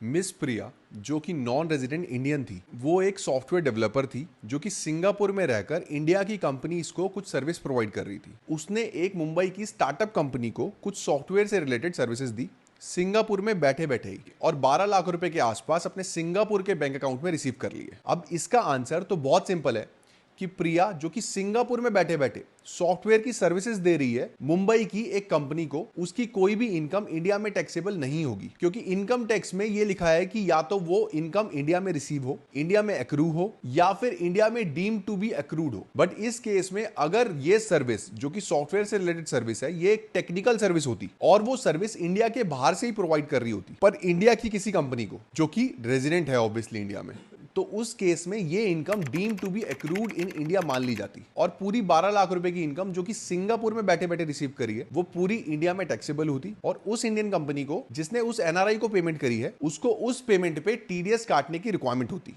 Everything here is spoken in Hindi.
मिस प्रिया जो कि नॉन रेजिडेंट इंडियन थी, वो एक सॉफ्टवेयर डेवलपर थी जो कि सिंगापुर में रहकर इंडिया की कंपनीज को कुछ सर्विस प्रोवाइड कर रही थी। उसने एक मुंबई की स्टार्टअप कंपनी को कुछ सॉफ्टवेयर से रिलेटेड सर्विसेज दी सिंगापुर में बैठे बैठे ही, और 12 लाख रुपए के आसपास अपने सिंगापुर के बैंक अकाउंट में रिसीव कर लिए। अब इसका आंसर तो बहुत सिंपल है कि प्रिया जो कि सिंगापुर में बैठे बैठे सॉफ्टवेयर की सर्विसेज दे रही है मुंबई की एक कंपनी को, उसकी कोई भी इनकम इंडिया में टैक्सेबल नहीं होगी, क्योंकि इनकम टैक्स में यह लिखा है कि या तो वो इनकम इंडिया में रिसीव हो, इंडिया में एक्रू हो, या फिर इंडिया में डीम टू बी एक्रूड हो। बट इस केस में अगर ये सर्विस जो कि सॉफ्टवेयर से रिलेटेड सर्विस है, ये एक टेक्निकल सर्विस होती और वो सर्विस इंडिया के बाहर से ही प्रोवाइड कर रही होती, पर इंडिया की किसी कंपनी को जो कि रेजिडेंट है ऑब्वियसली इंडिया में, तो उस केस में ये income deem to be accrued in India मान ली जाती, और पूरी 12 लाख रुपए की इनकम जो कि सिंगापुर में बैठे बैठे रिसीव करी है, वो पूरी इंडिया में टैक्सेबल होती, और उस इंडियन कंपनी को जिसने उस एनआरआई को पेमेंट करी है, उसको उस पेमेंट पे टीडीएस काटने की रिक्वायरमेंट होती।